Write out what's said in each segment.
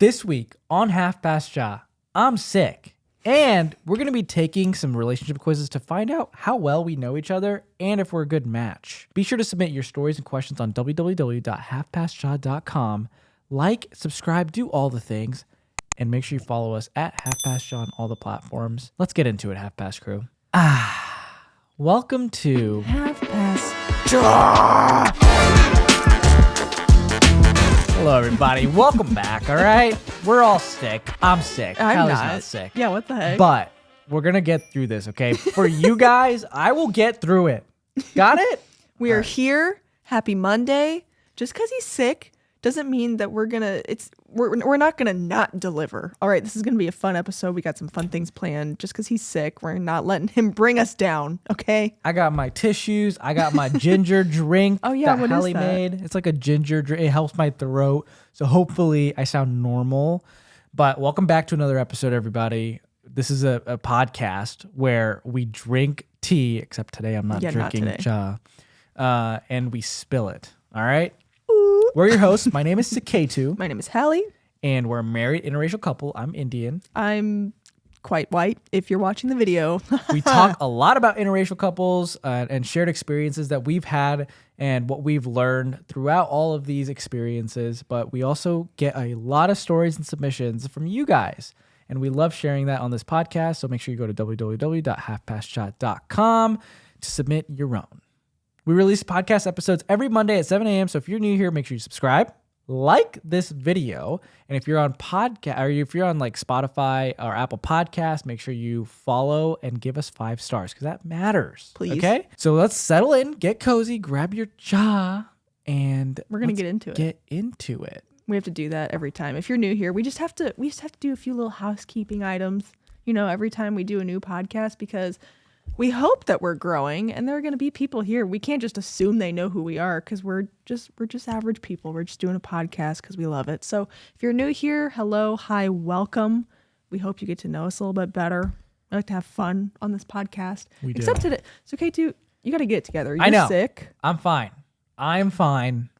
This week on Half Past Ja, I'm sick. And we're going to be taking some relationship quizzes to find out how well we know each other and if we're a good match. Be sure to submit your stories and questions on www.halfpastja.com. Like, subscribe, do all the things, and make sure you follow us at Half Past Ja on all the platforms. Let's get into it, Half Past crew. Welcome to Half Past Ja. Hello, everybody. Welcome back, all right? We're all sick. I'm sick. I'm Hallie's not sick. Yeah, what the heck? But we're going to get through this, okay? For you guys, I will get through it. Got it? We are here. Happy Monday. Just because he's sick doesn't mean that we're not gonna not deliver. All right, this is gonna be a fun episode. We got some fun things planned. Just because he's sick, we're not letting him bring us down. Okay. I got my tissues. I got my ginger drink Oh, yeah, what is Hallie that? made. It's like a ginger drink. It helps my throat. So hopefully I sound normal. But welcome back to another episode, everybody. This is a podcast where we drink tea, except today I'm not drinking cha, and we spill it. All right? Ooh. We're your hosts. My name is Suketu. My name is Hallie. And we're a married interracial couple. I'm Indian. I'm quite white if you're watching the video. We talk a lot about interracial couples and shared experiences that we've had and what we've learned throughout all of these experiences. But we also get a lot of stories and submissions from you guys. And we love sharing that on this podcast. So make sure you go to www.halfpastshot.com to submit your own. We release podcast episodes every Monday at 7 a.m. So if you're new here, make sure you subscribe, like this video. And if you're on podcast or if you're on like Spotify or Apple Podcasts, make sure you follow and give us 5 stars because that matters. Please. Okay. So let's settle in, get cozy, grab your cha, and We're gonna get into it. Get into it. We have to do that every time. If you're new here, we just have to do a few little housekeeping items, every time we do a new podcast, because we hope that we're growing and there are going to be people here. We can't just assume they know who we are because we're just average people. We're just doing a podcast because we love it. So if you're new here, hello, hi, welcome. We hope you get to know us a little bit better. I like to have fun on this podcast. We do. Except today. It's okay too. You got to get it together. You're I know. sick. I'm fine.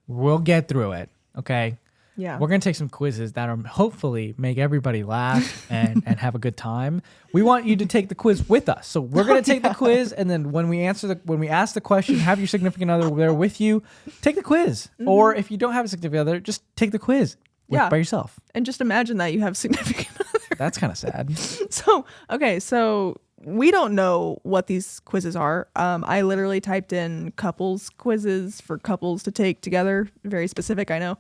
We'll get through it. Okay. Yeah. We're going to take some quizzes that are hopefully make everybody laugh and have a good time. We want you to take the quiz with us. So we're going to take the quiz, and then when we ask the question, have your significant other there with you, take the quiz. Mm-hmm. Or if you don't have a significant other, just take the quiz by yourself. And just imagine that you have significant other. That's kind of sad. So we don't know what these quizzes are. I literally typed in couples quizzes for couples to take together. Very specific, I know.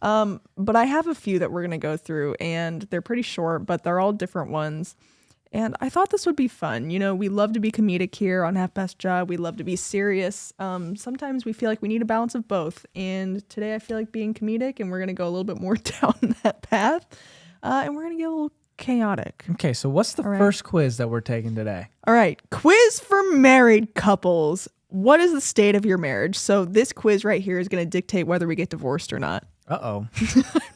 But I have a few that we're going to go through, and they're pretty short, but they're all different ones. And I thought this would be fun. We love to be comedic here on Half Past Ja. We love to be serious. Sometimes we feel like we need a balance of both. And today I feel like being comedic, and we're going to go a little bit more down that path. And we're going to get a little chaotic. Okay, so what's the first quiz that we're taking today? All right, quiz for married couples. What is the state of your marriage? So this quiz right here is going to dictate whether we get divorced or not. Uh-oh.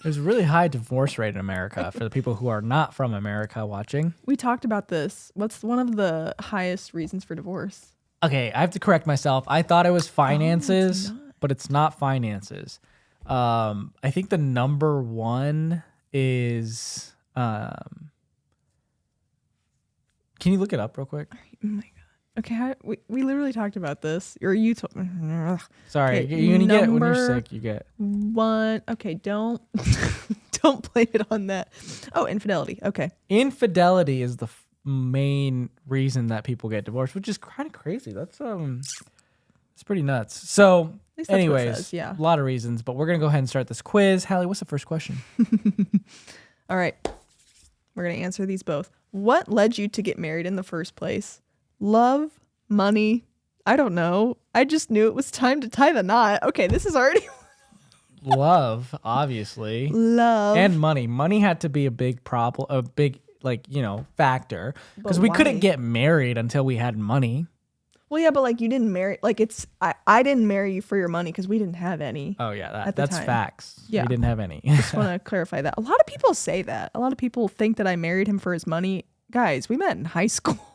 There's a really high divorce rate in America for the people who are not from America watching. We talked about this. What's one of the highest reasons for divorce? Okay, I have to correct myself. I thought it was finances, but it's not finances. I think the number one is... can you look it up real quick? Oh my God. Okay, we literally talked about this. Or you told me. Sorry, okay, you're gonna get when you're sick. You get one. Okay, don't blame it on that. Oh, infidelity. Okay, infidelity is the main reason that people get divorced, which is kind of crazy. That's it's pretty nuts. So, anyways, a lot of reasons, but we're gonna go ahead and start this quiz. Hallie, what's the first question? All right, we're gonna answer these both. What led you to get married in the first place? Love, money, I don't know. I just knew it was time to tie the knot. Okay, this is already... Love, obviously. Love. And money. Money had to be a big problem, a big, factor. Because we couldn't get married until we had money. Well, yeah, but you didn't marry... I didn't marry you for your money because we didn't have any. Oh, yeah, that's facts. Yeah. We didn't have any. Just want to clarify that. A lot of people say that. A lot of people think that I married him for his money. Guys, we met in high school.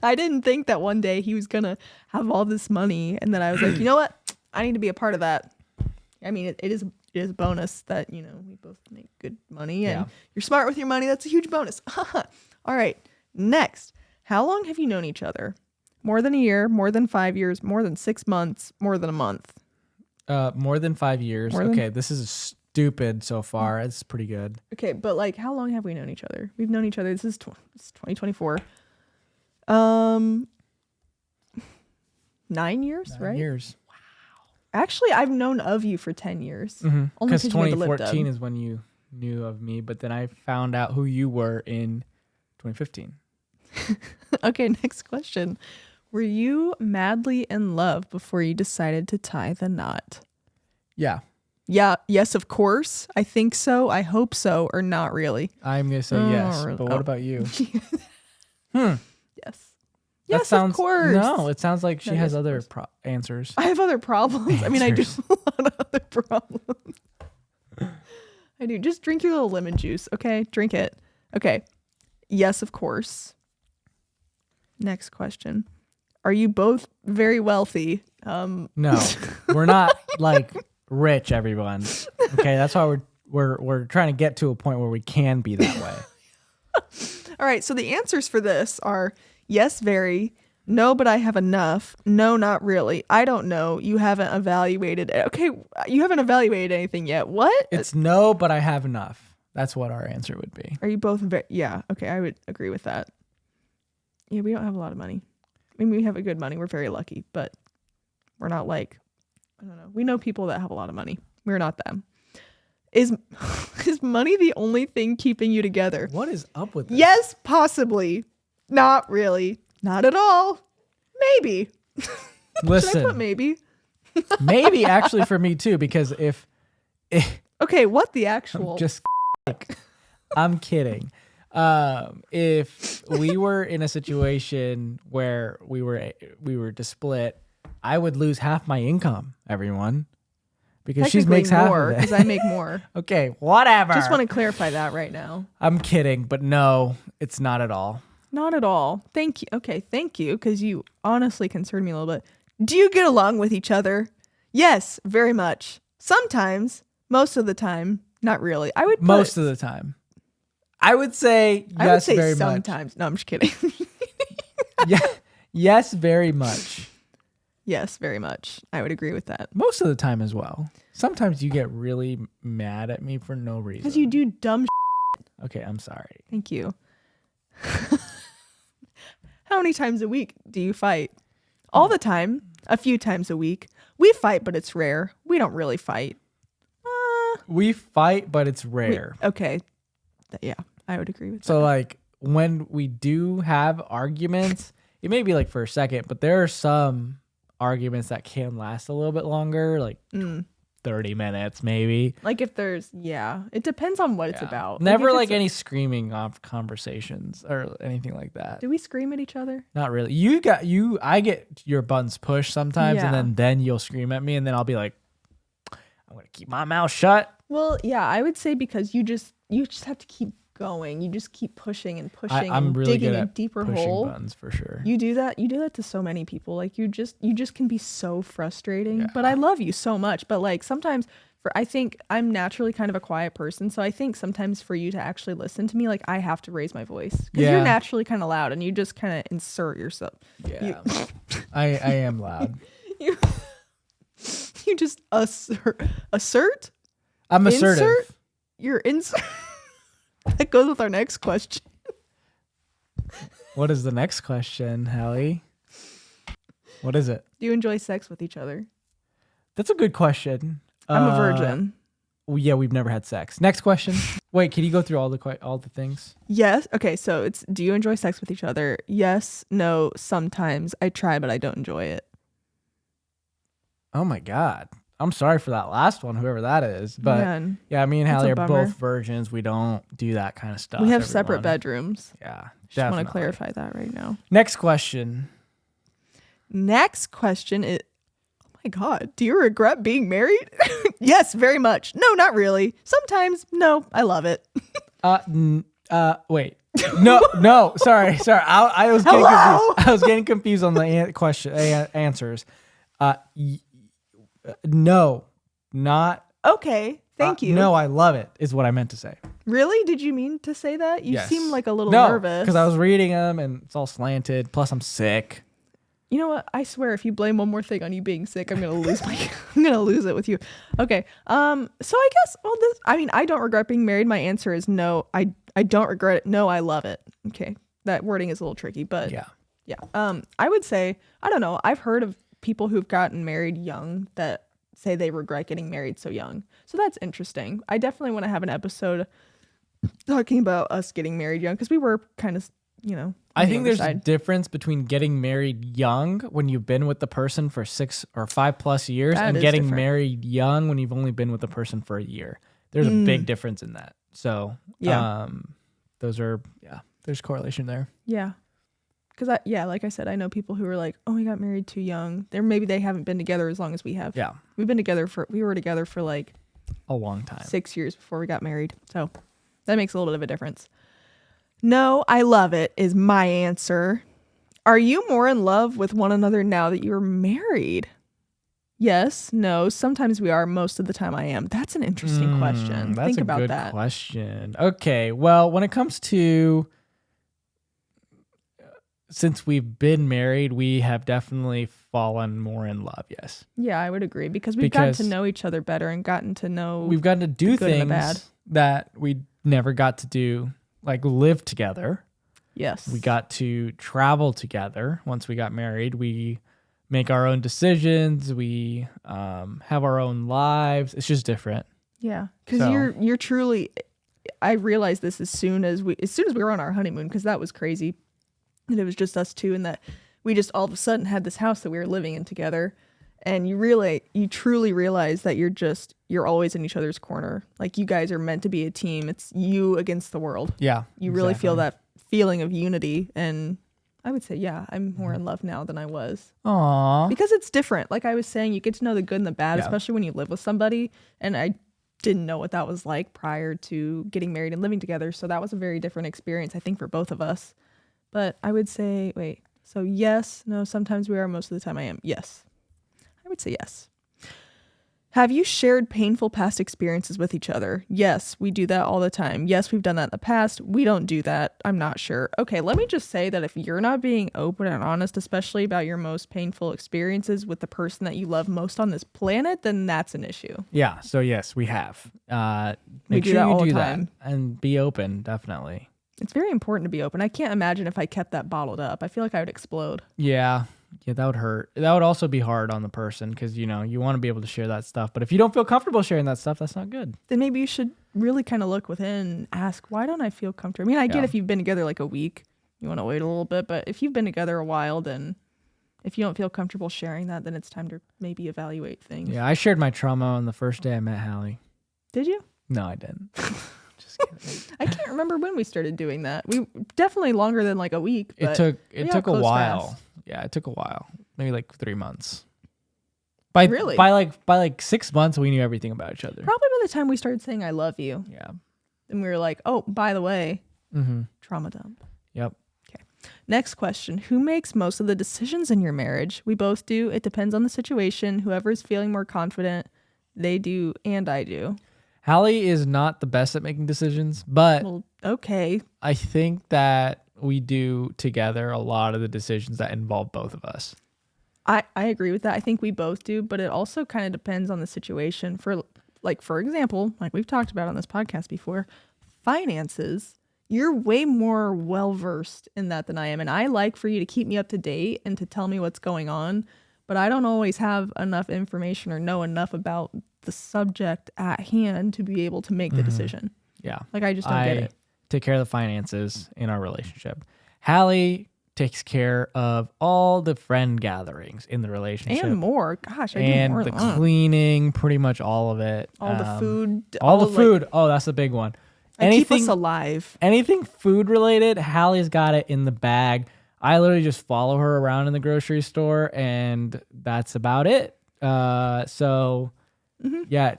I didn't think that one day he was going to have all this money. And then I was like, you know what? I need to be a part of that. I mean, it is is a bonus that, you know, we both make good money and Yeah. you're smart with your money. That's a huge bonus. All right. Next, how long have you known each other? More than a year, more than 5 years, more than 6 months, more than a month. More than 5 years. Okay, this is stupid so far. It's pretty good. Okay, but like, how long have we known each other? We've known each other. This is 2024. 9 years, 9 right? years. Actually, I've known of you for 10 years. Only Because you made the lip 2014 dub. is when you knew of me, but then I found out who you were in 2015. Okay, next question. Were you madly in love before you decided to tie the knot? Yeah, Yeah, yes, of course. I think so. I hope so, or not really. I'm gonna say yes. But what about you? Yes. That Yes, sounds, of course. No, it sounds like she No, has yes, of other course. answers. I have other problems. I mean, I do Answers. have a lot of other problems. I do. Just drink your little lemon juice, okay? Drink it. Okay. Yes, of course. Next question. Are you both very wealthy? No, we're not like rich, everyone. Okay, that's why we're trying to get to a point where we can be that way. All right, so the answers for this are yes, very, no, but I have enough, no, not really, I don't know, you haven't evaluated it. Okay, you haven't evaluated anything yet. What? It's no, but I have enough. That's what our answer would be. Are you both yeah, okay, I would agree with that. Yeah, we don't have a lot of money. I mean, we have a good money. We're very lucky, but we're not like, I don't know. We know people that have a lot of money. We're not them. Is money the only thing keeping you together? What is up with this? Yes, possibly. Not really. Not at all. Maybe. Should I Listen, put maybe? maybe actually for me too, because if Okay, what the actual? just I'm kidding. If we were in a situation where we were to split, I would lose half my income, everyone, because she makes half more of because it. I make more. Okay, whatever. Just want to clarify that right now. I'm kidding, but no, it's not at all. Not at all. Thank you. Okay, thank you, because you honestly concerned me a little bit. Do you get along with each other? Yes, very much. Sometimes, most of the time, not really. I would put, Most of the time, I would say yes, I would say very sometimes. No, I'm just kidding. much. Yeah, yes, very much. Yes, very much. I would agree with that. Most of the time as well. Sometimes you get really mad at me for no reason. Because you do dumb Okay, I'm sorry. Thank you. How many times a week do you fight? All the time. A few times a week. We fight, but it's rare. We don't really fight. We fight, but it's rare. Okay. Yeah, I would agree with So like when we do have arguments, it may be like for a second, but there are some arguments that can last a little bit longer, like 30 minutes maybe. Like if there's, yeah, it depends on what it's about. Never if like it's- any screaming off conversations or anything like that. Do we scream at each other? Not really. I get your buttons pushed sometimes, Yeah. and then you'll scream at me, and then I'll be like, I'm gonna keep my mouth shut. Well, yeah, I would say because you just have to keep going. You just keep pushing and pushing I'm and really digging good a at deeper pushing hole. buttons for sure. You do that to so many people. Like you just can be so frustrating. But I love you so much. But like sometimes I think I'm naturally kind of a quiet person. So I think sometimes for you to actually listen to me, like I have to raise my voice. Because you're naturally kind of loud and you just kind of insert yourself. Yeah. I am loud. You just assert? I'm assertive. Insert? You're insert. That goes with our next question. What is the next question, Hallie? What is it? Do you enjoy sex with each other? That's a good question. I'm a virgin. Well, yeah, we've never had sex. Next question. Wait, can you go through all the things? Yes. Okay, so it's do you enjoy sex with each other? Yes, no, sometimes. I try, but I don't enjoy it. Oh my God. I'm sorry for that last one, whoever that is. But Man, yeah, me and that's Hallie a are bummer. both virgins. We don't do that kind of stuff. we have separate everyone. bedrooms. Yeah, Just want definitely. to clarify that right now. Next question. Next question is, oh my God, do you regret being married? Yes, very much. No, not really. Sometimes. No, I love it. Wait. No. Sorry. I was getting Hello? confused. I was getting confused on the answers. No, not. Okay, Thank you. No, I love it is what I meant to say. Really? Did you mean to say that? You Yes. seem like a little No, nervous. because I was reading them and it's all slanted. Plus, I'm sick. You know what? I swear, if you blame one more thing on you being sick, I'm gonna lose I'm gonna lose it with you. Okay. So I guess. Well, I don't regret being married. My answer is no. I don't regret it. No, I love it. Okay. That wording is a little tricky, but Yeah. I would say I don't know. I've heard of people who've gotten married young that say they regret getting married so young. So that's interesting. I definitely want to have an episode talking about us getting married young because we were kind of, I think there's a difference between getting married young when you've been with the person for 6 or 5+ years That and is getting different. married young when you've only been with the person for a year. There's a big difference in that. So, there's correlation there. Yeah. Because like I said, I know people who are like, oh, we got married too young. Maybe they haven't been together as long as we have. Yeah. We were together for like A long time. 6 years before we got married. So that makes a little bit of a difference. No, I love it is my answer. Are you more in love with one another now that you're married? Yes, no, sometimes we are. Most of the time I am. That's an interesting question. That's Think a about good that. question. Okay, well, when it comes to since we've been married, we have definitely fallen more in love, yes. Yeah, I would agree because we've gotten to know each other better and gotten to know. We've gotten to do good and the bad. things that we never got to do, like live together. Yes. We got to travel together once we got married. We make our own decisions. We have our own lives. It's just different. Yeah, because So- you're truly. I realized this as soon as we were on our honeymoon because that was crazy, and it was just us two, and that we just all of a sudden had this house that we were living in together, and you truly realize that you're always in each other's corner. Like you guys are meant to be a team. It's you against the world. Yeah. You really feel that feeling of unity, and I would say, yeah, I'm more in love now than I was. Aww. Because it's different. Like I was saying, you get to know the good and the bad, especially when you live with somebody. And I didn't know what that was like prior to getting married and living together. So that was a very different experience, I think, for both of us. But I would say, so yes, no, sometimes we are, most of the time I am. Yes. I would say yes. Have you shared painful past experiences with each other? Yes, we do that all the time. Yes, we've done that in the past. We don't do that. I'm not sure. Okay, let me just say that if you're not being open and honest, especially about your most painful experiences with the person that you love most on this planet, then that's an issue. Yeah. So yes, we have. We Make do sure that you all the do that time. and be open. Definitely. It's very important to be open. I can't imagine if I kept that bottled up. I feel like I would explode. Yeah. Yeah, that would hurt. That would also be hard on the person because, you want to be able to share that stuff. But if you don't feel comfortable sharing that stuff, that's not good. Then maybe you should really kind of look within and ask, why don't I feel comfortable? I mean, I get if you've been together like a week, you want to wait a little bit. But if you've been together a while, then if you don't feel comfortable sharing that, then it's time to maybe evaluate things. Yeah, I shared my trauma on the first day I met Hallie. Did you? No, I didn't. Just kidding. I can't remember when we started doing that. We definitely longer than like a week. It But took we got a close while. fast. Yeah, it took a while. Maybe like 3 months. By Really? by like 6 months, we knew everything about each other. Probably by the time we started saying I love you. Yeah. And we were like, oh, by the way, trauma dump. Yep. Next question. Who makes most of the decisions in your marriage? We both do. It depends on the situation. Whoever's feeling more confident, they do and I do. Hallie is not the best at making decisions, but Well, okay. I think that we do together a lot of the decisions that involve both of us. I agree with that. I think we both do, but it also kind of depends on the situation. For example, like we've talked about on this podcast before, finances, you're way more well-versed in that than I am. And I like for you to keep me up to date and to tell me what's going on, but I don't always have enough information or know enough about the subject at hand to be able to make the decision. Yeah. Like I just don't get it. Take care of the finances in our relationship. Hallie takes care of all the friend gatherings in the relationship. And more. Gosh, I do and more the than that. cleaning, pretty much all of it. All the food. All the food. Oh, that's a big one. Keep us alive. Anything food related, Hallie's got it in the bag. I literally just follow her around in the grocery store, and that's about it. Yeah,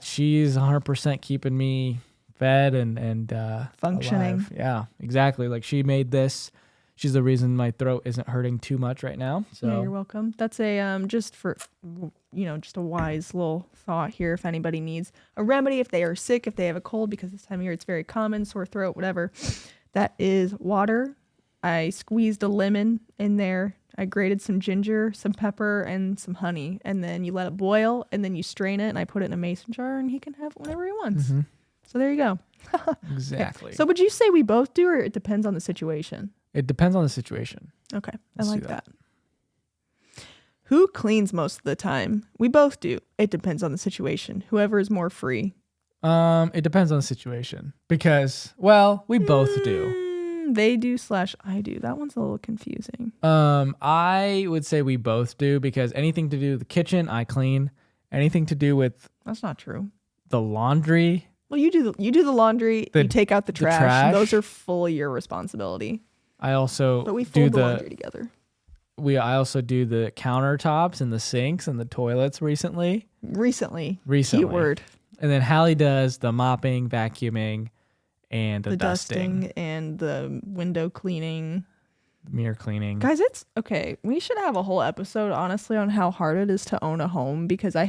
she's 100% keeping me fed and Functioning. alive. Yeah, exactly. Like she made this She's the reason my throat isn't hurting too much right now. So Yeah, you're welcome. That's a just for just a wise little thought here if anybody needs a remedy, if they are sick, if they have a cold, because this time of year it's very common, sore throat, whatever. That is water. I squeezed a lemon in there. I grated some ginger, some pepper, and some honey, and then you let it boil, and then you strain it, and I put it in a mason jar, and he can have it whenever he wants. Mm-hmm. So there you go. Exactly. Okay. So would you say we both do, or it depends on the situation? It depends on the situation. Okay, Let's I do like that. Who cleans most of the time? We both do. It depends on the situation. Whoever is more free. It depends on the situation because, well, we both do. They do / I do. That one's a little confusing. I would say we both do because anything to do with the kitchen, I clean. Anything to do with That's not true. the laundry. Well, you do the laundry. You take out the trash. Those are fully your responsibility. I also But we do fold the laundry together. I also do the countertops and the sinks and the toilets recently. Recently. Keyword. And then Hallie does the mopping, vacuuming, and the dusting and the window cleaning. Mirror cleaning. Guys, it's okay. We should have a whole episode, honestly, on how hard it is to own a home because I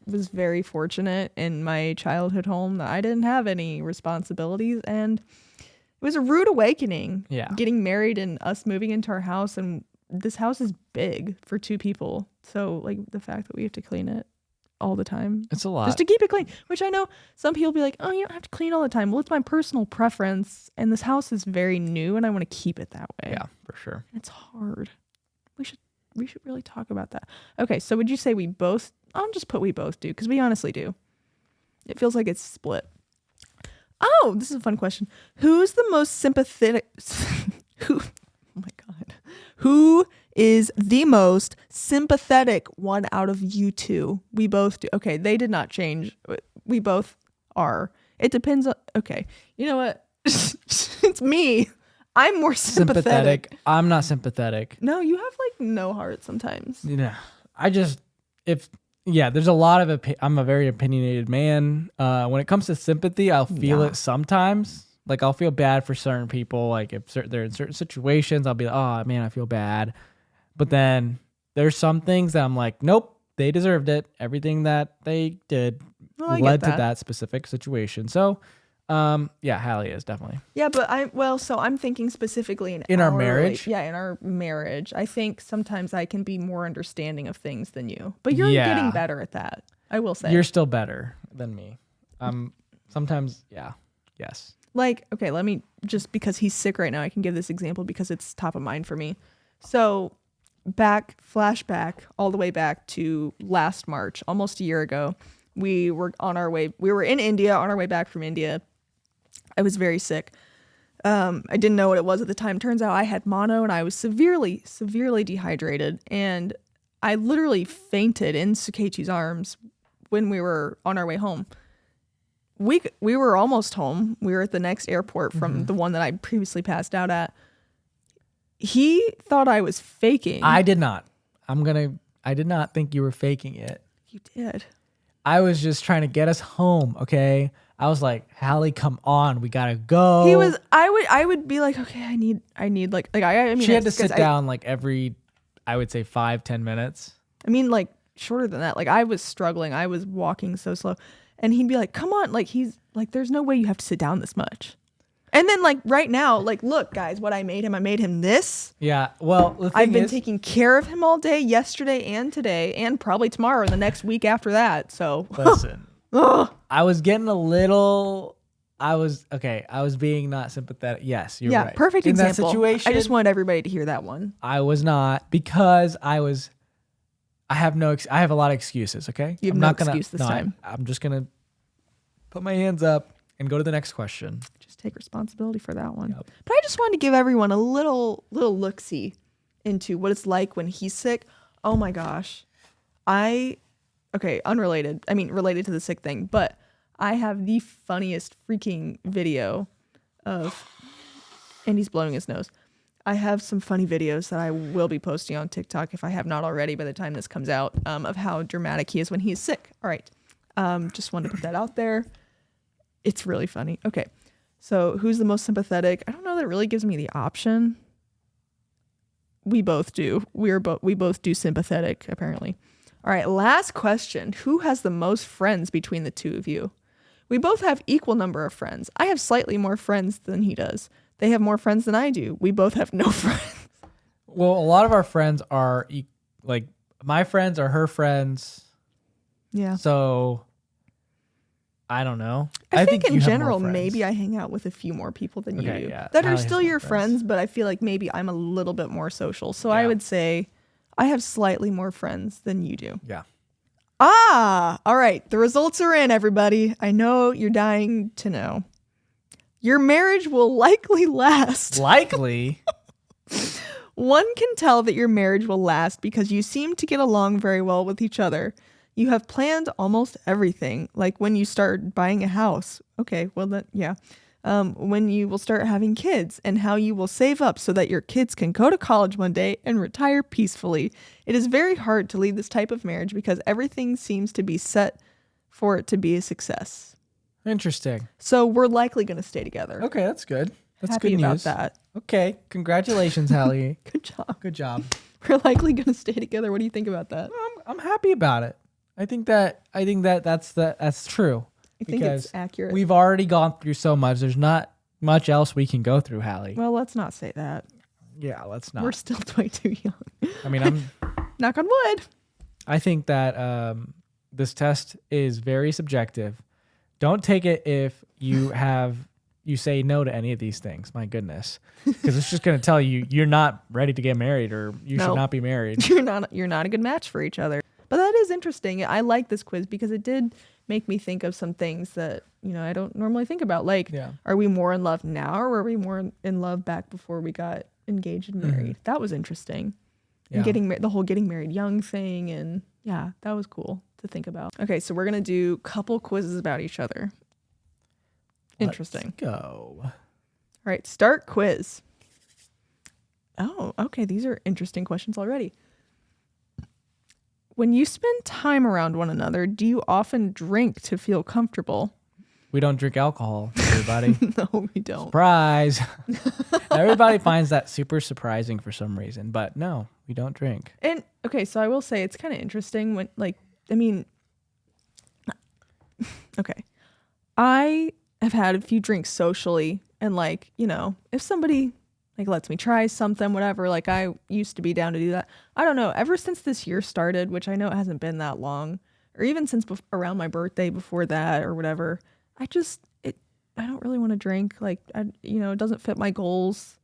was very fortunate in my childhood home that I didn't have any responsibilities, and it was a rude awakening. Yeah. Getting married and us moving into our house, and this house is big for 2 people. So like the fact that we have to clean it all the time. It's a lot. Just to keep it clean, which I know some people be like, oh, you don't have to clean all the time. Well, it's my personal preference, and this house is very new, and I want to keep it that way. Yeah, for sure. And it's hard. We should really talk about that. Okay, so would you say we both? I'll just put we both do because we honestly do. It feels like it's split. Oh, this is a fun question. Who's the most sympathetic? Oh my God. Who is the most sympathetic one out of you two? We both do. Okay, they did not change. We both are. It depends on. Okay, you know what? It's me. I'm more sympathetic. I'm not sympathetic. No, you have like no heart sometimes. There's a lot of I'm a very opinionated man. When it comes to sympathy, I'll feel it sometimes. Like I'll feel bad for certain people. Like if they're in certain situations, I'll be like, oh man, I feel bad. But then there's some things that I'm like, nope, they deserved it. Everything that they did led to that specific situation. So, Hallie is definitely. Yeah, but I'm thinking specifically in our marriage. In our marriage, I think sometimes I can be more understanding of things than you. But you're getting better at that. I will say you're still better than me. Sometimes, yes. Like, okay, let me just because he's sick right now, I can give this example because it's top of mind for me. So, flashback all the way back to last March, almost a year ago. We were in India on our way back from India. I was very sick. I didn't know what it was at the time. Turns out I had mono and I was severely, severely dehydrated. And I literally fainted in Suketu's arms when we were on our way home. We were almost home. We were at the next airport from the one that I previously passed out at. He thought I was faking. I did not. I did not think you were faking it. You did. I was just trying to get us home, okay? I was like, Hallie, come on, we gotta go. He was. I would be like, okay, I need like I mean. She had to sit down like every, I would say 5-10 minutes. I mean, like shorter than that. Like I was struggling. I was walking so slow, and he'd be like, come on, like he's like, there's no way you have to sit down this much. And then like right now, like look, guys, what I made him this. Yeah. Well, the thing I've been taking care of him all day, yesterday and today, and probably tomorrow and the next week after that. So listen. I was getting I was being not sympathetic. Yes, you're right. Yeah, perfect example. In that situation, I just wanted everybody to hear that one. I was not because I have a lot of excuses, okay? You have no excuse this time. I'm just going to put my hands up and go to the next question. Just take responsibility for that one. Yep. But I just wanted to give everyone a little look-see into what it's like when he's sick. Oh my gosh. Unrelated. I mean, related to the sick thing, but I have the funniest freaking video of Andy's blowing his nose. I have some funny videos that I will be posting on TikTok if I have not already by the time this comes out, of how dramatic he is when he's sick. All right. Just wanted to put that out there. It's really funny. Okay. So who's the most sympathetic? I don't know that it really gives me the option. We both do. We both do sympathetic, apparently. All right, last question. Who has the most friends between the two of you? We both have equal number of friends. I have slightly more friends than he does. They have more friends than I do. We both have no friends. Well, a lot of our friends are like my friends are her friends. Yeah. So I don't know. I think in you have more general, friends. maybe I hang out with a few more people than you Okay, do. yeah. That Hallie are has still more your friends. friends, but I feel like maybe I'm a little bit more social. So I Yeah. would say I have slightly more friends than you do. Yeah. All right. The results are in, everybody. I know you're dying to know. Your marriage will likely last. Likely. One can tell that your marriage will last because you seem to get along very well with each other. You have planned almost everything, like when you start buying a house. Okay, well, then, yeah. When you will start having kids and how you will save up so that your kids can go to college one day and retire peacefully. It is very hard to lead this type of marriage because everything seems to be set for it to be a success. Interesting. So we're likely going to stay together. Okay, that's good. That's Happy good about news. that. Okay, congratulations, Hallie. Good job. Good job. We're likely going to stay together. What do you think about that? I'm happy about it. I think that's true. I think Because it's accurate. we've already gone through so much. There's not much else we can go through, Hallie. Well, let's not say that. Yeah, let's not. We're still way too young. I mean, Knock on wood. I think that this test is very subjective. Don't take it if you say no to any of these things. My goodness, because it's just going to tell you you're not ready to get married or you should not be married. You're not a good match for each other. But that is interesting. I like this quiz because it did make me think of some things that, I don't normally think about. Like, Are we more in love now or were we more in love back before we got engaged and married? That was interesting. Yeah. And the whole getting married young thing. And yeah, that was cool to think about. Okay, so we're going to do a couple quizzes about each other. Interesting. Let's go. All right, start quiz. Oh, okay. These are interesting questions already. When you spend time around one another, do you often drink to feel comfortable? We don't drink alcohol, everybody. No, we don't. Surprise. Everybody finds that super surprising for some reason, but no, we don't drink. And okay, so I will say it's kind of interesting when okay. I have had a few drinks socially and if somebody lets me try something, whatever, I used to be down to do that. I don't know. Ever since this year started, which I know it hasn't been that long, or even since around my birthday before that or whatever, I don't really want to drink. It doesn't fit my goals,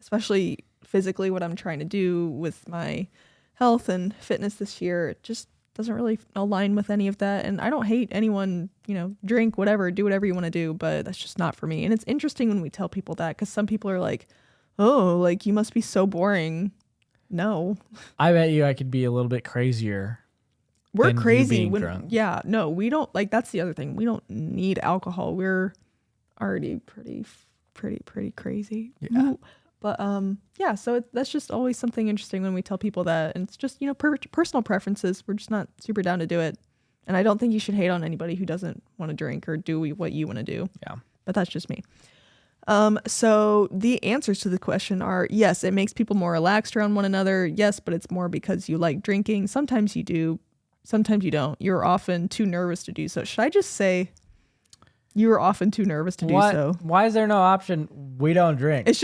especially physically what I'm trying to do with my health and fitness this year. It just doesn't really align with any of that. And I don't hate anyone, drink, whatever, do whatever you want to do, but that's just not for me. And it's interesting when we tell people that because some people are like, oh, you must be so boring. No. I bet you I could be a little bit crazier. We're than you crazy. being drunk. Yeah, no, we don't, that's the other thing. We don't need alcohol. We're already pretty crazy. Yeah. But yeah, so that's just always something interesting when we tell people that. And it's just, personal preferences. We're just not super down to do it. And I don't think you should hate on anybody who doesn't want to drink or do what you want to do. Yeah. But that's just me. So the answers to the question are, yes, it makes people more relaxed around one another. Yes, but it's more because you like drinking. Sometimes you do. Sometimes you don't. You're often too nervous to do so. Should I just say you are often too nervous to do so? Why is there no option? We don't drink. It's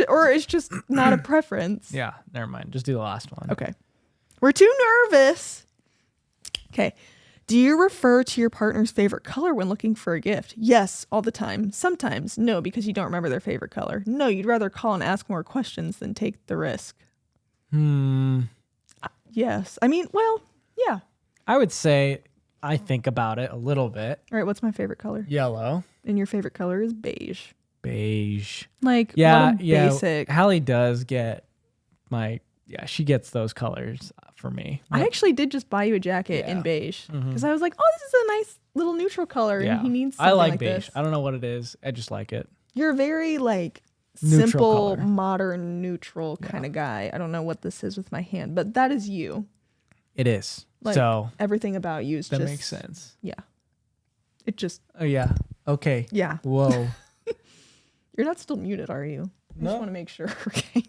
just not a preference. Yeah, never mind. Just do the last one. Okay. We're too nervous. Okay. Do you refer to your partner's favorite color when looking for a gift? Yes, all the time. Sometimes, no, because you don't remember their favorite color. No, you'd rather call and ask more questions than take the risk. Yes. I mean, well, yeah. I would say I think about it a little bit. All right, what's my favorite color? Yellow. And your favorite color is beige. Beige. Yeah. Basic. Hallie does get she gets those colors for me. I actually did just buy you a jacket in beige because I was like, oh, this is a nice little neutral color and he needs something like beige. this. I don't know what it is. I just like it. You're a very Neutral simple, color. modern, neutral kind of guy. I don't know what this is with my hand, but that is you. It is. Like, so everything about you is that just... makes sense. Yeah. It just... Oh, yeah. Okay. Yeah. Whoa. You're not still muted, are you? I No. just want to make sure. Okay.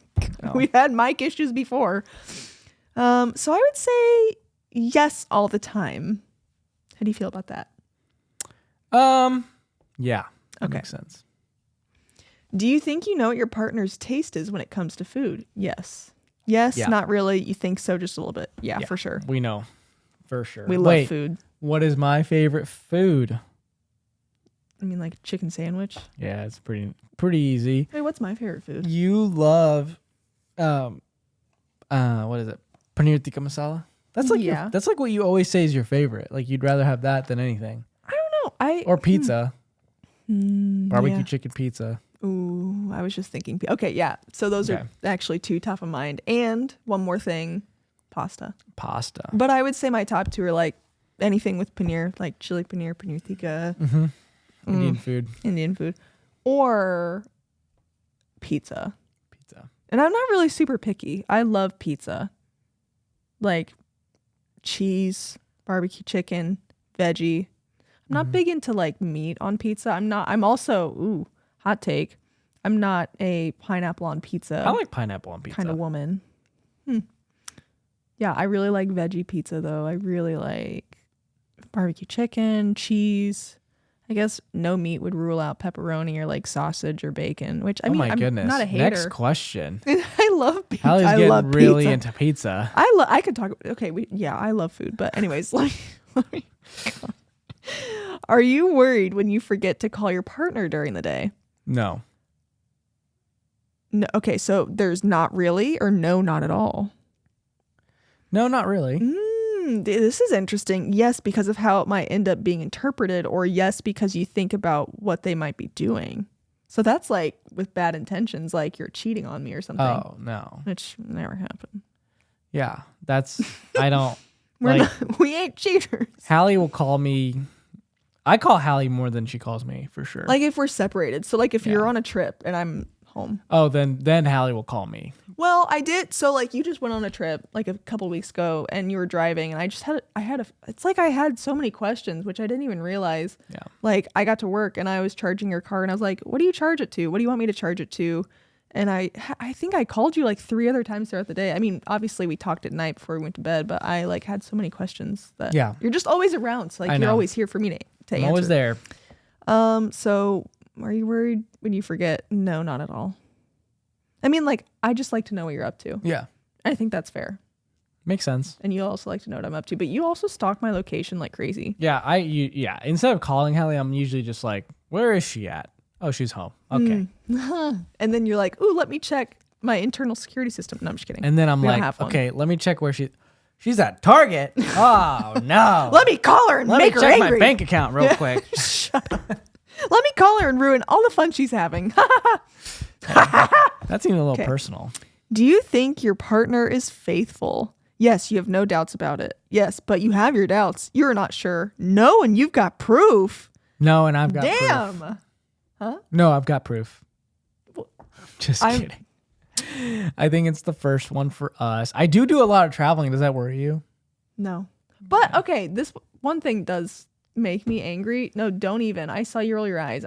No. We've had mic issues before. So I would say yes all the time. How do you feel about that? Yeah. That Okay. makes sense. Do you think you know what your partner's taste is when it comes to food? Yes. Yes, Yeah. not really. You think so just a little bit. Yeah, for sure. We know. For sure. We love food. What is my favorite food? I mean, like chicken sandwich. Yeah, it's pretty easy. Wait, what's my favorite food? You love, what is it? Paneer tikka masala. That's like that's like what you always say is your favorite. Like you'd rather have that than anything. I don't know. Or pizza. Barbecue yeah. chicken pizza. Ooh, I was just thinking. Okay, yeah. So those are actually two top of mind. And one more thing, pasta. Pasta. But I would say my top two are like anything with paneer, like chili paneer, paneer tikka. Indian food. Or pizza. Pizza. And I'm not really super picky. I love pizza. Like cheese, barbecue chicken, veggie. I'm not big into like meat on pizza. I'm also, hot take, I'm not a pineapple on pizza. I like pineapple on pizza. Kind of woman. Yeah, I really like veggie pizza though. I really like barbecue chicken, cheese. I guess no meat would rule out pepperoni or like sausage or bacon, which I mean, my goodness. I'm not a hater. Next question. I love pizza. Hallie's I getting love really pizza. into pizza. I could talk. Okay, I love food, but anyways, let me. Are you worried when you forget to call your partner during the day? No. No. Okay, so there's not really or no, not at all. No, not really. This is interesting. Yes, because of how it might end up being interpreted, or yes, because you think about what they might be doing. So that's like with bad intentions, like you're cheating on me or something. Oh, no. Which never happened. Yeah, that's, I don't. We ain't cheaters. Hallie will call me. I call Hallie more than she calls me, for sure. Like if we're separated. So like if you're on a trip and I'm home. Oh, then Hallie will call me. Well, I did. So like you just went on a trip like a couple weeks ago and you were driving and it's like I had so many questions, which I didn't even realize. Yeah. Like I got to work and I was charging your car and I was like, what do you charge it to? What do you want me to charge it to? And I think I called you like 3 other times throughout the day. I mean, obviously we talked at night before we went to bed, but I like had so many questions that you're just always around. So like you're always here for me to answer. I'm always there. So are you worried when you forget? No, not at all. I mean, like, I just like to know what you're up to. Yeah. I think that's fair. Makes sense. And you also like to know what I'm up to, but you also stalk my location like crazy. Yeah, instead of calling Hallie, I'm usually just like, where is she at? Oh, she's home. Okay. And then you're like, ooh, let me check my internal security system. No, I'm just kidding. And then I'm like, okay, let me check where she's at Target. Oh, no. Let me call her and make her angry. Let me check my bank account real quick. Shut up. Let me call her and ruin all the fun she's having. That's even a little personal. Do you think your partner is faithful? Yes, you have no doubts about it. Yes, but you have your doubts. You're not sure. No, and you've got proof. No, and I've got proof. Damn. Huh? No, I've got proof. Just kidding. I think it's the first one for us. I do a lot of traveling. Does that worry you? No. But okay, this one thing does make me angry. No, don't even. I saw you roll your eyes.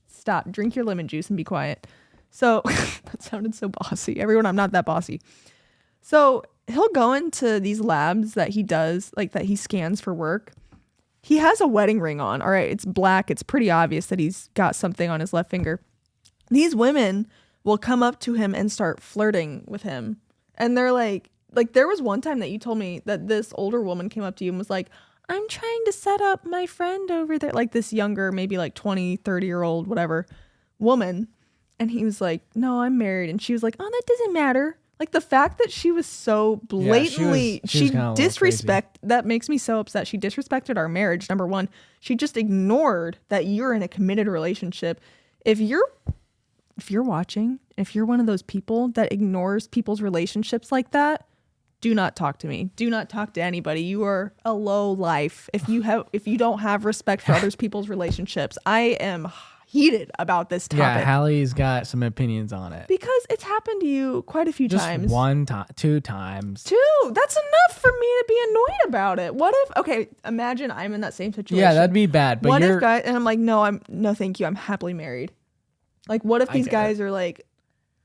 Stop. Drink your lemon juice and be quiet. So that sounded so bossy. Everyone, I'm not that bossy. So he'll go into these labs that he does, like that he scans for work. He has a wedding ring on. All right, it's black. It's pretty obvious that he's got something on his left finger. These women will come up to him and start flirting with him. And they're like there was one time that you told me that this older woman came up to you and was like, I'm trying to set up my friend over there. Like this younger, maybe like 20, 30-year-old, whatever woman. And he was like, no, I'm married. And she was like, oh, that doesn't matter. Like the fact that she was so blatantly, she that makes me so upset. She disrespected our marriage. Number one, she just ignored that you're in a committed relationship. If you're watching, if you're one of those people that ignores people's relationships like that, do not talk to me. Do not talk to anybody. You are a low life. If you don't have respect for other people's relationships. I am heated about this topic. Yeah, Hallie's got some opinions on it. Because it's happened to you quite a few times. Just one time, 2 times. 2? That's enough for me to be annoyed about it. What if, okay, imagine I'm in that same situation. Yeah, that'd be bad. But what if guys, and I'm like, no, thank you. I'm happily married. Like, what if these guys are like,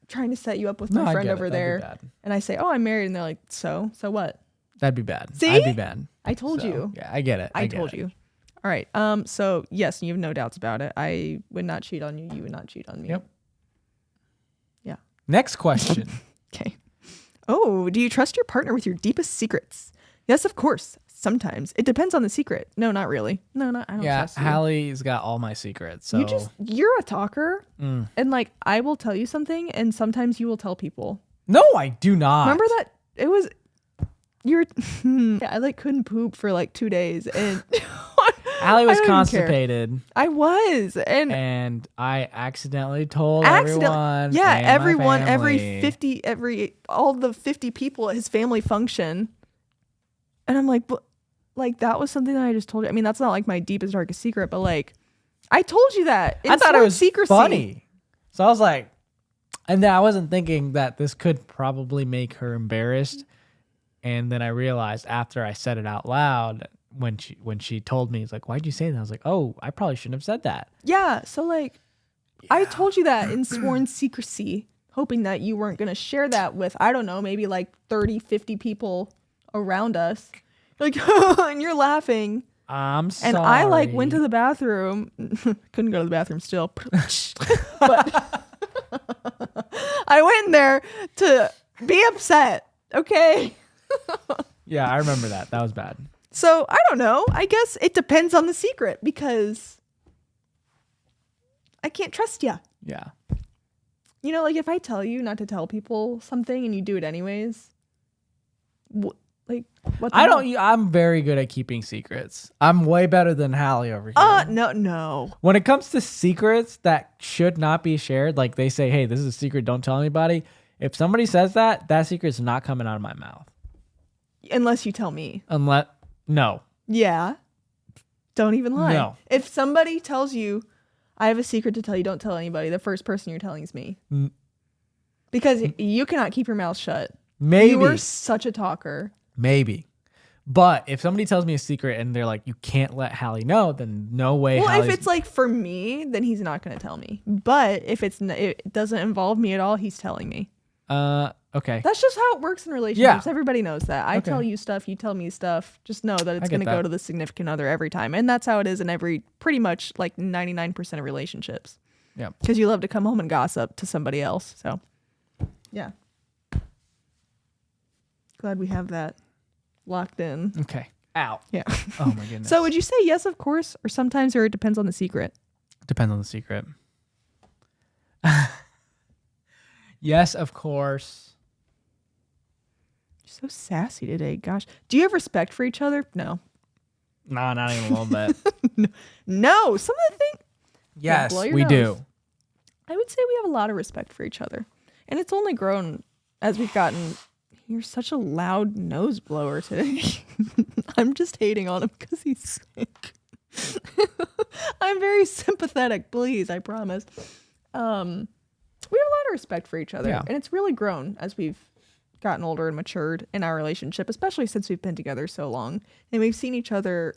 trying to set you up with No, my I friend get it. over That'd be there, bad. and I say, "Oh, I'm married," and they're like, "So what?" That'd be bad. See? I'd be bad. I told So, you. Yeah, I get it. I get told it. you. All right. So yes, you have no doubts about it. I would not cheat on you. You would not cheat on me. Yep. Yeah. Next question. Okay. Oh, do you trust your partner with your deepest secrets? Yes, of course. Sometimes. It depends on the secret. No, not really. No, not. I don't Yeah, trust you. Hallie's got all my secrets. So You're a talker, and like I will tell you something, and sometimes you will tell people. No, I do not. Remember that it was you're. I like couldn't poop for like 2 days, and Hallie was I don't even care. constipated, I was, and I accidentally told accidentally, everyone. yeah, and my everyone, family. all the 50 people at his family function, and I'm like, but like that was something that I just told you. I mean, that's not like my deepest darkest secret, but like I told you that. I thought it was secrecy. funny, so I was like, and then I wasn't thinking that this could probably make her embarrassed, and then I realized after I said it out loud. When she told me, it's like, why'd you say that? I was like, oh, I probably shouldn't have said that. Yeah. So like, I told you that in sworn secrecy, hoping that you weren't going to share that with, I don't know, maybe like 30, 50 people around us. Like, and you're laughing. I'm sorry. And I like went to the bathroom. Couldn't go to the bathroom still. But I went in there to be upset. Okay. Yeah, I remember that. That was bad. So I don't know. I guess it depends on the secret because I can't trust you. Yeah. You know, like if I tell you not to tell people something and you do it anyways, what the hell? I'm very good at keeping secrets. I'm way better than Hallie over here. No. When it comes to secrets that should not be shared, like they say, hey, this is a secret, don't tell anybody. If somebody says that, that secret's not coming out of my mouth. Unless you tell me. No. Yeah. Don't even lie. No. If somebody tells you, I have a secret to tell you, don't tell anybody, the first person you're telling is me. Because you cannot keep your mouth shut. Maybe. You are such a talker. Maybe. But if somebody tells me a secret and they're like, you can't let Hallie know, then no way. Well, Hallie's... if it's like for me, then he's not going to tell me. But if it doesn't involve me at all, he's telling me. Okay. That's just how it works in relationships. Yeah. Everybody knows that. I Okay. tell you stuff, you tell me stuff. Just know that it's going to that. go to the significant other every time. And that's how it is in pretty much like 99% of relationships. Yeah. Because you love to come home and gossip to somebody else. So, yeah. Glad we have that locked in. Okay. Ow. Yeah. Oh my goodness. So would you say yes, of course, or sometimes, or it depends on the secret? Depends on the secret. Yes, of course. You're so sassy today. Gosh. Do you have respect for each other? No. No, not even a little bit. No. Some of the things. Yes, blow your we nose. do. I would say we have a lot of respect for each other. And it's only grown as we've gotten. You're such a loud nose blower today. I'm just hating on him because he's sick. I'm very sympathetic, please, I promise. We have a lot of respect for each other. Yeah. And it's really grown as we've gotten older and matured in our relationship, especially since we've been together so long. And we've seen each other,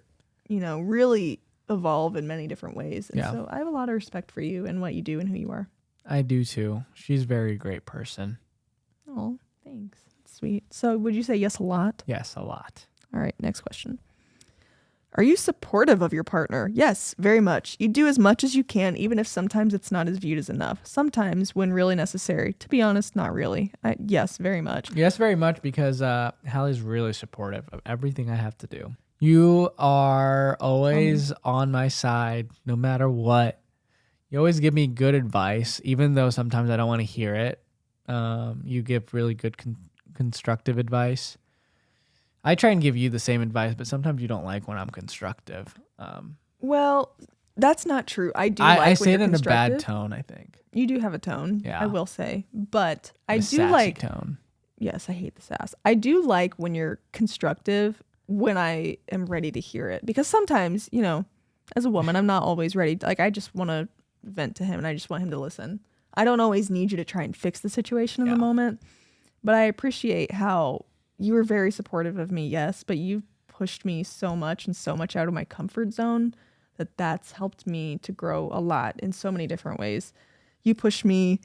really evolve in many different ways. And so I have a lot of respect for you and what you do and who you are. I do too. She's a very great person. Oh, thanks. Sweet. So would you say yes a lot? Yes, a lot. All right, next question. Are you supportive of your partner? Yes, very much. You do as much as you can, even if sometimes it's not as viewed as enough. Sometimes when really necessary. To be honest, not really. Yes, very much. Yes, very much, because Hallie's really supportive of everything I have to do. You are always on my side, no matter what. You always give me good advice, even though sometimes I don't want to hear it. You give really good constructive advice. I try and give you the same advice, but sometimes you don't like when I'm constructive. Well, that's not true. I do I like say when it you're in a bad constructive. tone, I think. You do have a tone, Yeah. I will say. But I A do sassy like tone. Yes, I hate the sass. I do like when you're constructive when I am ready to hear it. Because sometimes, as a woman, I'm not always ready. Like, I just want to vent to him and I just want him to listen. I don't always need you to try and fix the situation in the moment. But I appreciate how you were very supportive of me, yes. But you've pushed me so much and so much out of my comfort zone that's helped me to grow a lot in so many different ways. You push me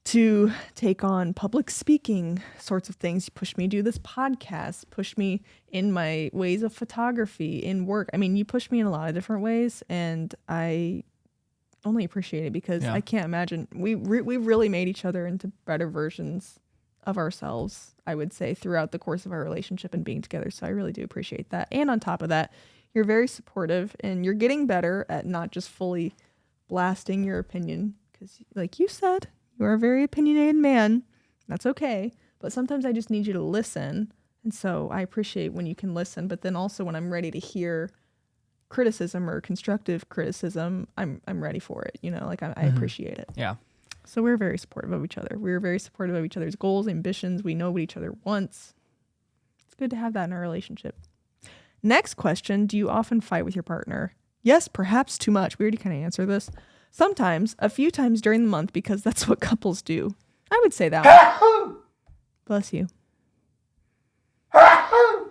to take on public speaking sorts of things. You pushed me to do this podcast, pushed me in my ways of photography, in work. I mean, you pushed me in a lot of different ways, and I only appreciate it because I can't imagine. We really made each other into better versions of ourselves, I would say, throughout the course of our relationship and being together. So I really do appreciate that. And on top of that, you're very supportive, and you're getting better at not just fully blasting your opinion, because like you said, you're a very opinionated man. That's okay. But sometimes I just need you to listen. And so I appreciate when you can listen. But then also when I'm ready to hear criticism or constructive criticism, I'm ready for it. You know, like I appreciate it. Yeah. So we're very supportive of each other. We're very supportive of each other's goals, ambitions. We know what each other wants. It's good to have that in our relationship. Next question. Do you often fight with your partner? Yes, perhaps too much. We already kind of answered this. Sometimes, a few times during the month, because that's what couples do. I would say that one. Bless you.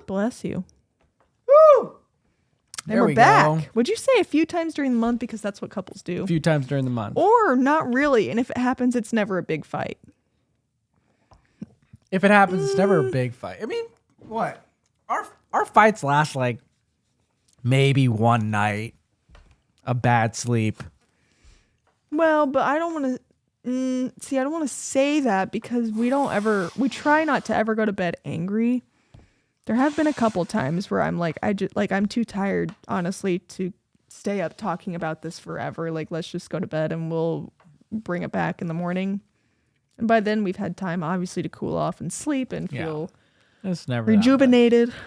Bless you. Woo! And There we're we back. go. Would you say a few times during the month because that's what couples do? A few times during the month. Or not really. And if it happens, it's never a big fight. If it happens, it's never a big fight. I mean, what? Our fights last like maybe one night, a bad sleep. Well, but I don't want to I don't want to say that because we try not to ever go to bed angry. There have been a couple times where I'm like, I'm too tired, honestly, to stay up talking about this forever. Like, let's just go to bed and we'll bring it back in the morning. And by then we've had time, obviously, to cool off and sleep and feel It's never that rejuvenated. bad.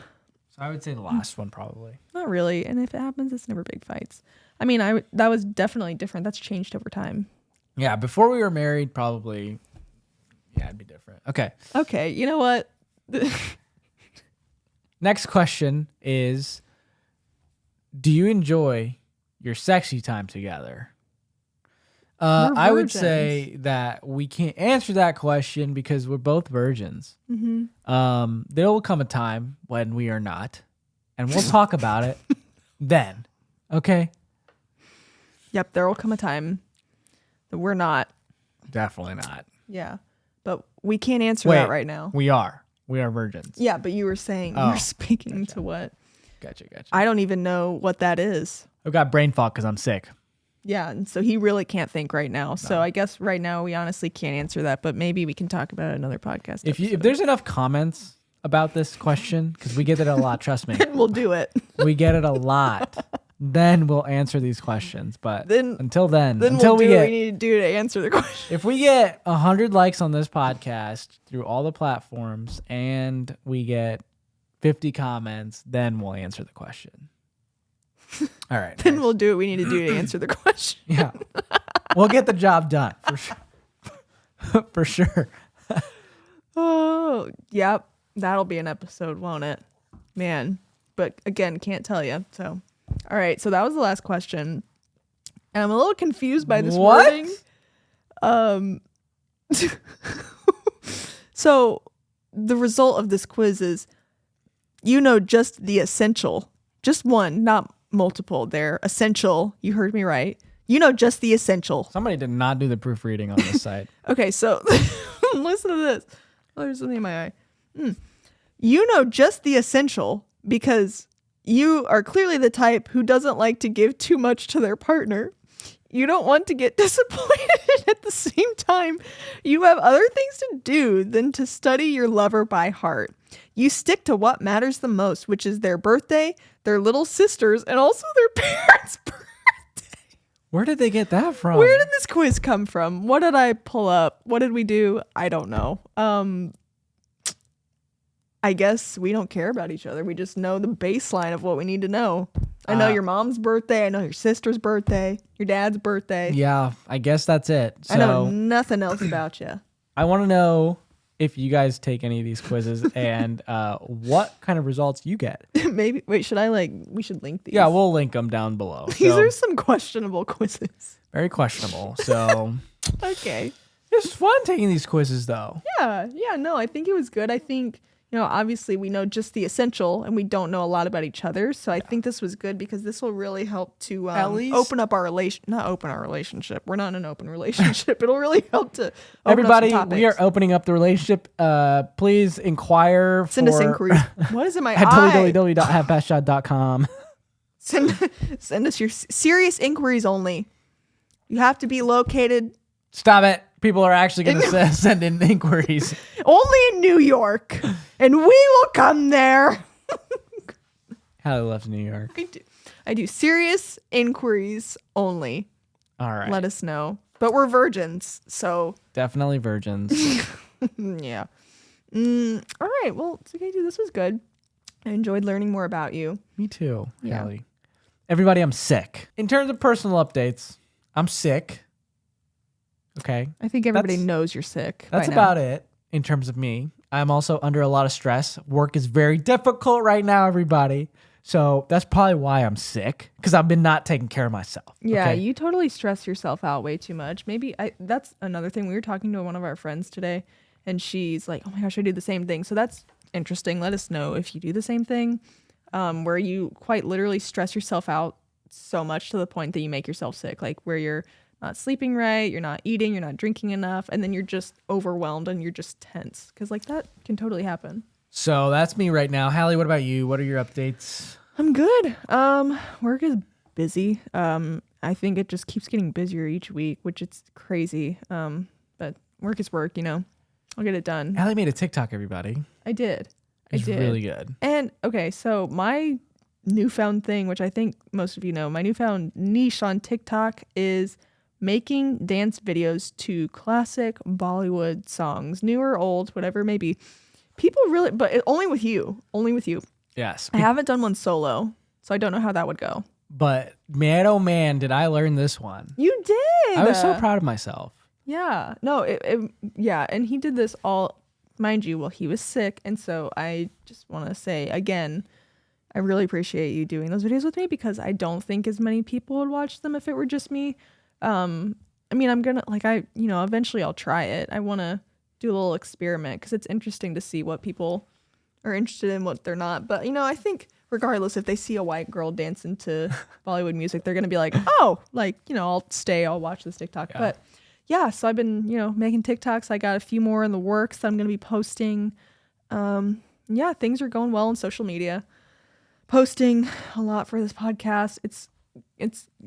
So I would say the last one probably. Not really. And if it happens, it's never big fights. I mean, that was definitely different. That's changed over time. Yeah, before we were married, probably, it'd be different. Okay. You know what? Next question is, do you enjoy your sexy time together? I would say that we can't answer that question because we're both virgins. Mm-hmm. There will come a time when we are not, and we'll talk about it then. Okay? Yep, there will come a time that we're not. Definitely not. Yeah, but we can't answer that right now. We are. We are virgins. Yeah, but you were saying, you were speaking to what? Gotcha. I don't even know what that is. I've got brain fog because I'm sick. Yeah, and so he really can't think right now. No. So I guess right now we honestly can't answer that, but maybe we can talk about it in another podcast. If there's enough comments about this question, because we get it a lot, trust me. We'll do it. We get it a lot. Then we'll answer these questions. But until then until we need to do to answer the question. If we get 100 likes on this podcast through all the platforms and we get 50 comments, then we'll answer the question. All right. Then we'll do what we need to do to answer the question. Yeah. We'll get the job done for sure. For sure. Oh, yep. That'll be an episode, won't it? Man. But again, can't tell you. So, all right. So that was the last question. And I'm a little confused by this wording. So the result of this quiz is, just the essential. Just one, not multiple there. Essential. You heard me right. Just the essential. Somebody did not do the proofreading on this site. Okay, so listen to this. Oh, there's something in my eye. Just the essential because you are clearly the type who doesn't like to give too much to their partner. You don't want to get disappointed at the same time. You have other things to do than to study your lover by heart. You stick to what matters the most, which is their birthday, their little sisters, and also their parents' birthday. Where did they get that from? Where did this quiz come from? What did I pull up? What did we do? I don't know. I guess we don't care about each other. We just know the baseline of what we need to know. I know your mom's birthday. I know your sister's birthday. Your dad's birthday. Yeah, I guess that's it. So I know nothing else about you. I want to know if you guys take any of these quizzes and what kind of results you get. Maybe. Wait, we should link these. Yeah, we'll link them down below. These are some questionable quizzes. Very questionable. So okay. It's fun taking these quizzes though. Yeah, no, I think it was good. I think, obviously we know just the essential and we don't know a lot about each other. So I think this was good because this will really help to At least open up our not open our relationship. We're not in an open relationship. It'll really help to open everybody. up some We are topics. opening up the relationship. Please inquire. Send us inquiries. What is in my at eye? www.halfpastshot.com. Send us your serious inquiries only. You have to be located Stop it. People are actually going to send in inquiries. only in New York, and we will come there. Hallie loves New York. I do serious inquiries only. All right. Let us know. But we're virgins, so Definitely virgins. yeah. All right. Well, Suketu, this was good. I enjoyed learning more about you. Me too, Yeah. Hallie. Everybody, I'm sick. In terms of personal updates, I'm sick. Okay. I think everybody knows you're sick. That's by now. about it in terms of me. I'm also under a lot of stress. Work is very difficult right now, everybody. So that's probably why I'm sick, because I've been not taking care of myself. Yeah, okay? you totally stress yourself out way too much. Maybe that's another thing. We were talking to one of our friends today, and she's like, oh my gosh, I do the same thing. So that's interesting. Let us know if you do the same thing, where you quite literally stress yourself out so much to the point that you make yourself sick, like where you're not sleeping right, you're not eating, you're not drinking enough, and then you're just overwhelmed and you're just tense, because like that can totally happen. So that's me right now. Hallie, what about you? What are your updates? I'm good. Work is busy. I think it just keeps getting busier each week, which it's crazy. But work is work, I'll get it done. Hallie made a TikTok, everybody. I did. It's really good. And okay, so my newfound thing, which I think most of you know, my newfound niche on TikTok is making dance videos to classic Bollywood songs, new or old, whatever it may be. People really, but only with you. Yes. I haven't done one solo, so I don't know how that would go. But man, oh man, did I learn this one. You did. I was so proud of myself. Yeah. No, yeah. And he did this all, mind you, while he was sick. And so I just want to say again, I really appreciate you doing those videos with me, because I don't think as many people would watch them if it were just me. I mean, I'm going to eventually I'll try it. I want to do a little experiment, because it's interesting to see what people are interested in, what they're not. But, I think regardless, if they see a white girl dancing to Bollywood music, they're going to be like, oh, I'll watch this TikTok. Yeah. But yeah, so I've been, making TikToks. I got a few more in the works that I'm going to be posting. Yeah, things are going well on social media. Posting a lot for this podcast. It's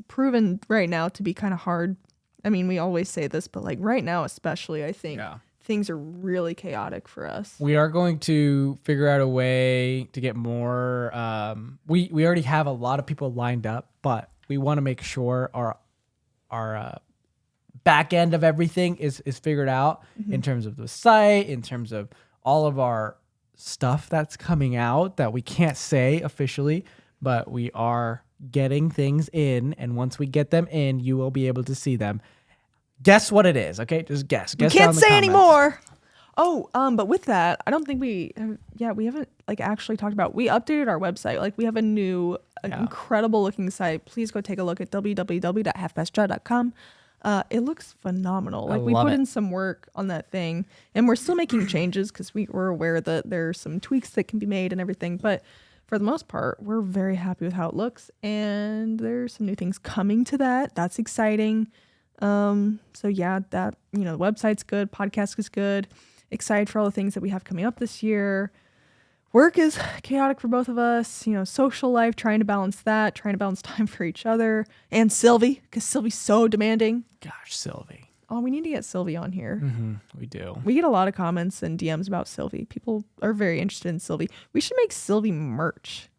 proven right now to be kind of hard. I mean, we always say this, but like right now, especially, I think things are really chaotic for us. We are going to figure out a way to get more. We already have a lot of people lined up, but we want to make sure our back end of everything is figured out in terms of the site, in terms of all of our stuff that's coming out that we can't say officially, but we are getting things in, and once we get them in, you will be able to see them. Guess what it is, okay? Just guess. We can't say anymore. Oh, but with that, I don't think we haven't actually talked about. We updated our website. We have a new, incredible looking site. Please go take a look at www.halfpastshot.com. It looks phenomenal. We put in some work on that thing, and we're still making changes because we're aware that there are some tweaks that can be made and everything. But for the most part, we're very happy with how it looks, and there's some new things coming to that. That's exciting. So yeah, that, the website's good. Podcast is good. Excited for all the things that we have coming up this year. Work is chaotic for both of us, social life, trying to balance time for each other, and Sylvie, because Sylvie's so demanding. Gosh, Sylvie. Oh, we need to get Sylvie on here. Mm-hmm, we do. We get a lot of comments and DMs about Sylvie. People are very interested in Sylvie. We should make Sylvie merch.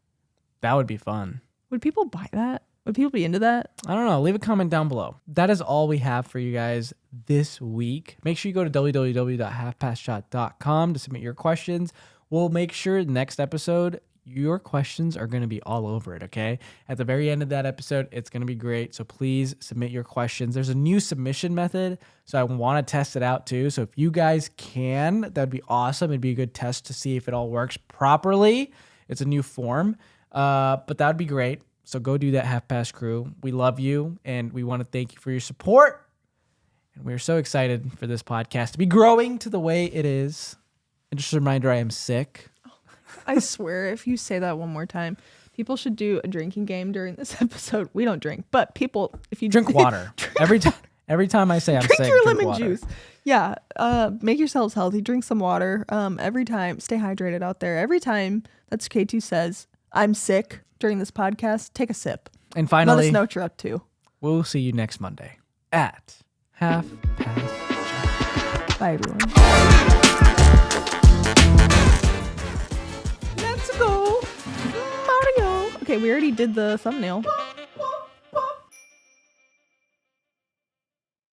That would be fun. Would people buy that? Would people be into that? I don't know. Leave a comment down below. That is all we have for you guys this week. Make sure you go to www.halfpastshot.com to submit your questions. We'll make sure next episode, your questions are going to be all over it, okay? At the very end of that episode, it's going to be great. So please submit your questions. There's a new submission method, so I want to test it out too. So if you guys can, that'd be awesome. It'd be a good test to see if it all works properly. It's a new form, but that'd be great. So go do that, Half Past Crew. We love you, and we want to thank you for your support. And we're so excited for this podcast to be growing to the way it is. And just a reminder, I am sick. I swear, if you say that one more time, people should do a drinking game during this episode. We don't drink, but people, if you Drink water. Every time I say I'm drink sick, your drink lemon water. juice. Yeah. Make yourselves healthy. Drink some water. Every time, stay hydrated out there. Every time that Suketu says, I'm sick during this podcast, take a sip. And Let finally, us know what you're up to. we'll see you next Monday at 12:30. Bye, everyone. Let's go. Mario. Okay, we already did the thumbnail.